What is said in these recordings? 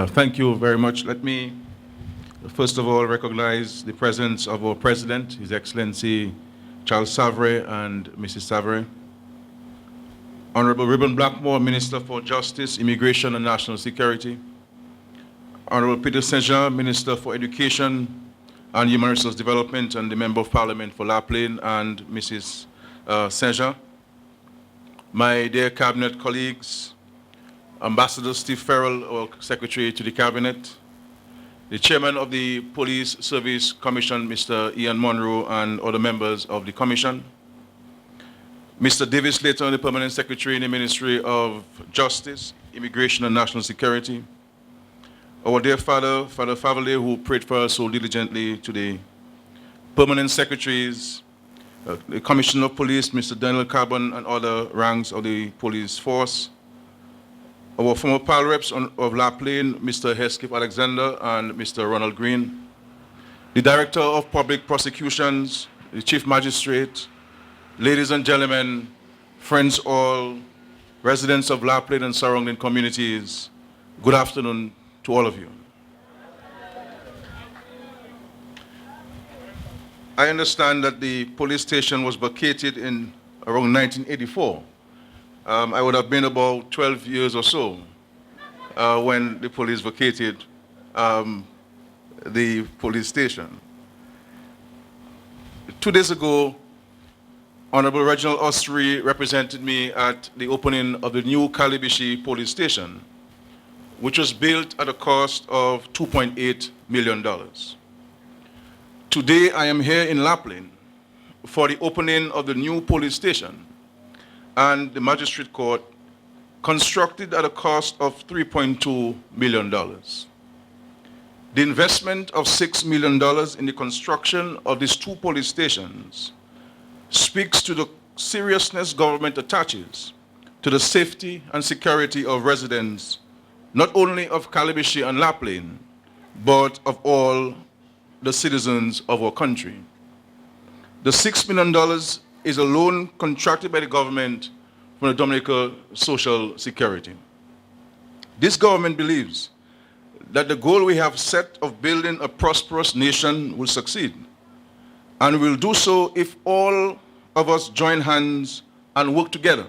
Thank you very much. Let me, first of all, recognize the presence of our President, His Excellency Charles Savary and Mrs. Savary. Honourable Reuben Blackmore, Minister for Justice, Immigration and National Security. Honourable Peter Saint-Jean, Minister for Education and Human Resource Development, and the Member of Parliament for La Plaine, and Mrs. Saint-Jean. My dear Cabinet colleagues, Ambassador Steve Farrell, our Secretary to the Cabinet, the Chairman of the Police Service Commission, Mr. Ian Monroe, and other members of the Commission, Mr. Davis Layton, the Permanent Secretary in the Ministry of Justice, Immigration and National Security, our dear Father Favale, who prayed for us so diligently today, Permanent Secretaries, the Commissioner of Police, Mr. Daniel Carbon, and other ranks of the police force, our former PAL reps of La Plaine, Mr. Heskip Alexander and Mr. Ronald Green, the Director of Public Prosecutions, the Chief Magistrate, ladies and gentlemen, friends all, residents of La Plaine and surrounding communities, good afternoon to all of you. I understand that the police station was vacated in around 1984. I would have been about 12 years or so when the police vacated the police station. 2 days ago, Honourable Reginald Ostry represented me at the opening of the new Calibishi police station, which was built at a cost of $2.8 million. Today, I am here in La Plaine for the opening of the new police station and the magistrate court, constructed at a cost of $3.2 million. The investment of $6 million in the construction of these two police stations speaks to the seriousness government attaches to the safety and security of residents, not only of Calibishi and La Plaine, but of all the citizens of our country. The $6 million is a loan contracted by the government from the Dominica Social Security. This government believes that the goal we have set of building a prosperous nation will succeed, and will do so if all of us join hands and work together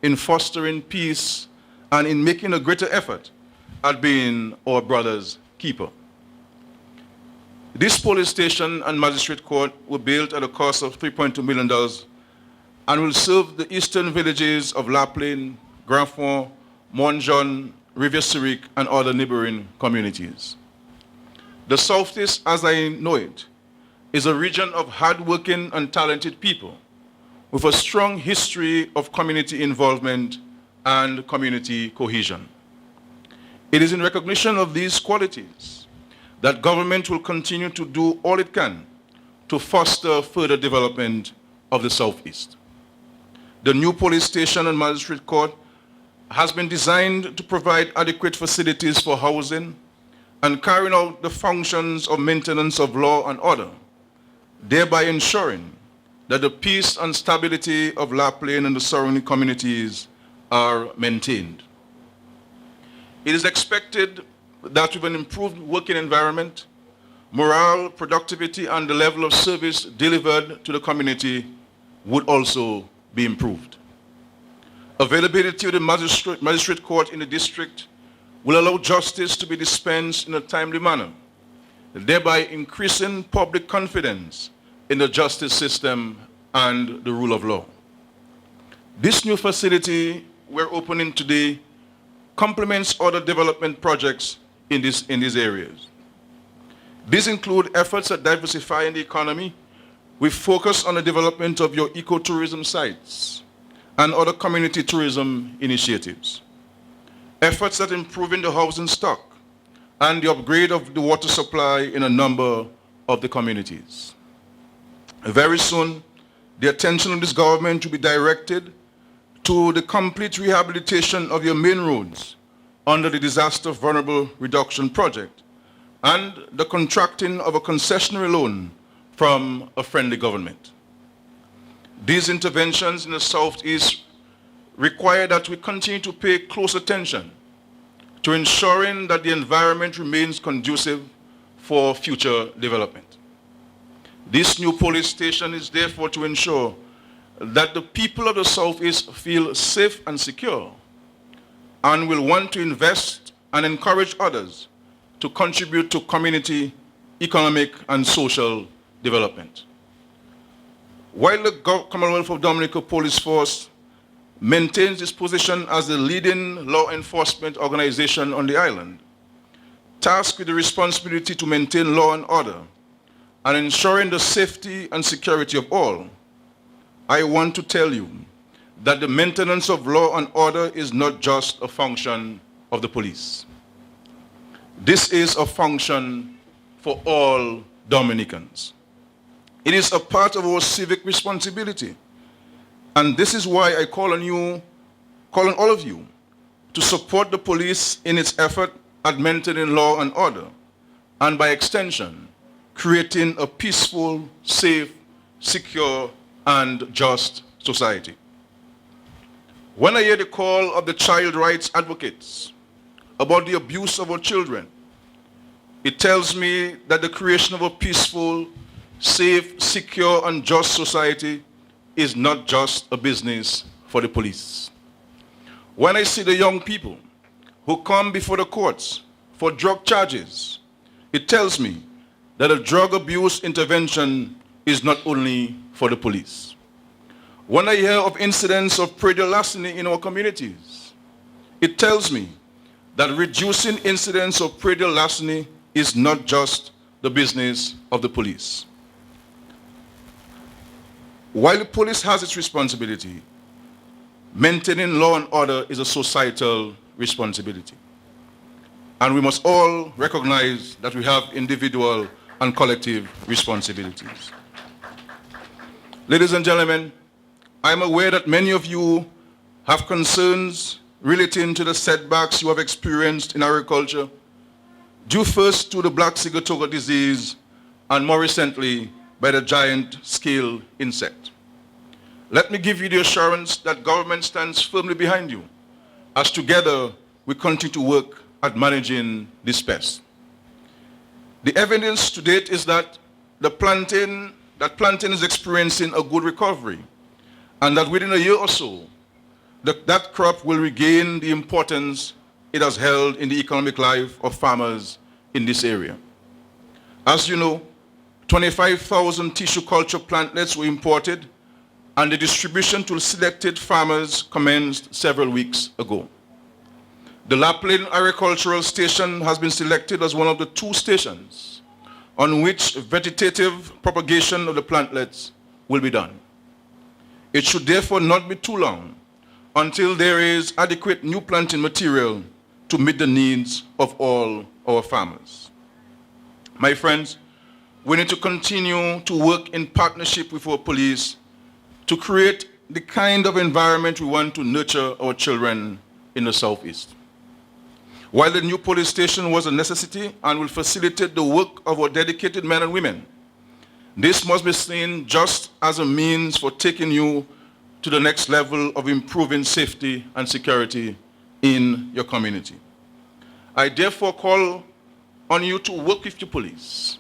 in fostering peace and in making a greater effort at being our brother's keeper. This police station and magistrate court were built at a cost of $3.2 million and will serve the eastern villages of La Plaine, Grand Fond, Monjon, Rivière-Syrique, and other neighboring communities. The Southeast, as I know it, is a region of hardworking and talented people with a strong history of community involvement and community cohesion. It is in recognition of these qualities that government will continue to do all it can to foster further development of the Southeast. The new police station and magistrate court has been designed to provide adequate facilities for housing and carrying out the functions of maintenance of law and order, thereby ensuring that the peace and stability of La Plaine and the surrounding communities are maintained. It is expected that with an improved working environment, morale, productivity, and the level of service delivered to the community would also be improved. Availability of the magistrate court in the district will allow justice to be dispensed in a timely manner, thereby increasing public confidence in the justice system and the rule of law. This new facility we're opening today complements other development projects in these areas. These include efforts at diversifying the economy with focus on the development of your ecotourism sites and other community tourism initiatives. Efforts at improving the housing stock and the upgrade of the water supply in a number of the communities. Very soon, the attention of this government will be directed to the complete rehabilitation of your main roads under the Disaster Vulnerable Reduction Project and the contracting of a concessionary loan from a friendly government. These interventions in the Southeast require that we continue to pay close attention to ensuring that the environment remains conducive for future development. This new police station is therefore to ensure that the people of the Southeast feel safe and secure and will want to invest and encourage others to contribute to community, economic, and social development. While the Commonwealth of Dominica Police Force maintains its position as the leading law enforcement organization on the island, tasked with the responsibility to maintain law and order and ensuring the safety and security of all, I want to tell you that the maintenance of law and order is not just a function of the police. This is a function for all Dominicans. It is a part of our civic responsibility. And this is why I call on all of you to support the police in its effort at maintaining law and order, and by extension, creating a peaceful, safe, secure, and just society. When I hear the call of the child rights advocates about the abuse of our children, it tells me that the creation of a peaceful, safe, secure, and just society is not just a business for the police. When I see the young people who come before the courts for drug charges, it tells me that a drug abuse intervention is not only for the police. When I hear of incidents of predial larceny in our communities, it tells me that reducing incidents of predial larceny is not just the business of the police. While the police has its responsibility, maintaining law and order is a societal responsibility. And we must all recognize that we have individual and collective responsibilities. Ladies and gentlemen, I'm aware that many of you have concerns relating to the setbacks you have experienced in agriculture, due first to the black sigatoka disease and more recently by the giant-scale insect. Let me give you the assurance that government stands firmly behind you as together we continue to work at managing this pest. The evidence to date is that plantain is experiencing a good recovery, and that within a year or so, that crop will regain the importance it has held in the economic life of farmers in this area. As you know, 25,000 tissue culture plantlets were imported, and the distribution to selected farmers commenced several weeks ago. The Plaine Agricultural Station has been selected as one of the 2 stations on which vegetative propagation of the plantlets will be done. It should therefore not be too long until there is adequate new planting material to meet the needs of all our farmers. My friends, we need to continue to work in partnership with our police to create the kind of environment we want to nurture our children in the Southeast. While the new police station was a necessity and will facilitate the work of our dedicated men and women, this must be seen just as a means for taking you to the next level of improving safety and security in your community. I therefore call on you to work with your police,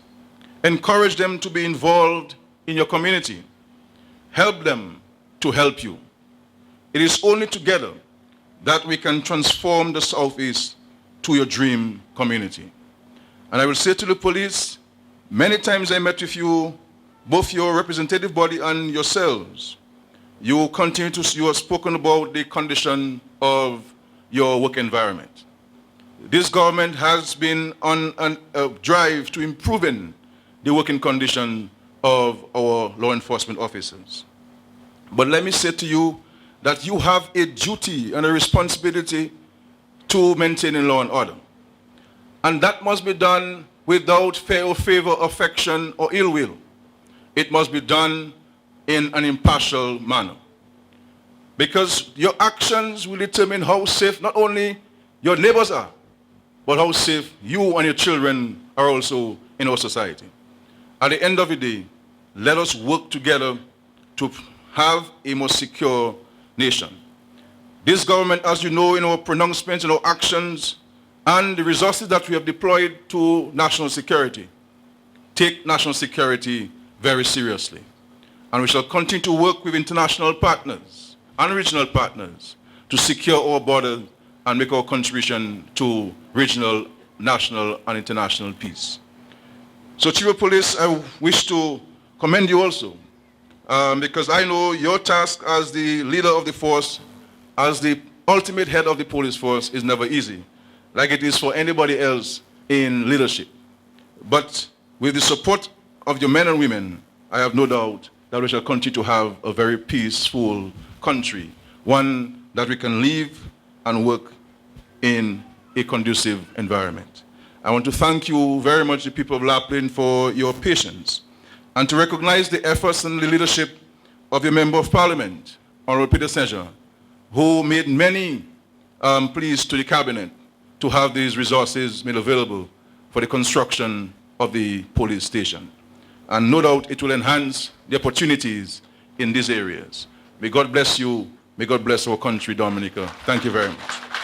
encourage them to be involved in your community, help them to help you. It is only together that we can transform the Southeast to your dream community. And I will say to the police, many times I met with you, both your representative body and yourselves, you have spoken about the condition of your work environment. This government has been on a drive to improving the working condition of our law enforcement officers. But let me say to you that you have a duty and a responsibility to maintaining law and order. And that must be done without fear or favor, affection, or ill will. It must be done in an impartial manner. Because your actions will determine how safe not only your neighbors are, but how safe you and your children are also in our society. At the end of the day, let us work together to have a more secure nation. This government, as you know, in our pronouncements and our actions, and the resources that we have deployed to national security take national security very seriously. And we shall continue to work with international partners and regional partners to secure our borders and make our contribution to regional, national, and international peace. So, Chief of Police, I wish to commend you also, because I know your task as the leader of the force, as the ultimate head of the police force, is never easy, like it is for anybody else in leadership. But with the support of your men and women, I have no doubt that we shall continue to have a very peaceful country, one that we can live and work in a conducive environment. I want to thank you very much, the people of La Plaine, for your patience, and to recognize the efforts and the leadership of your Member of Parliament, Honourable Peter Skerrit, who made many pleas to the Cabinet to have these resources made available for the construction of the police station. And no doubt it will enhance the opportunities in these areas. May God bless you. May God bless our country, Dominica. Thank you very much.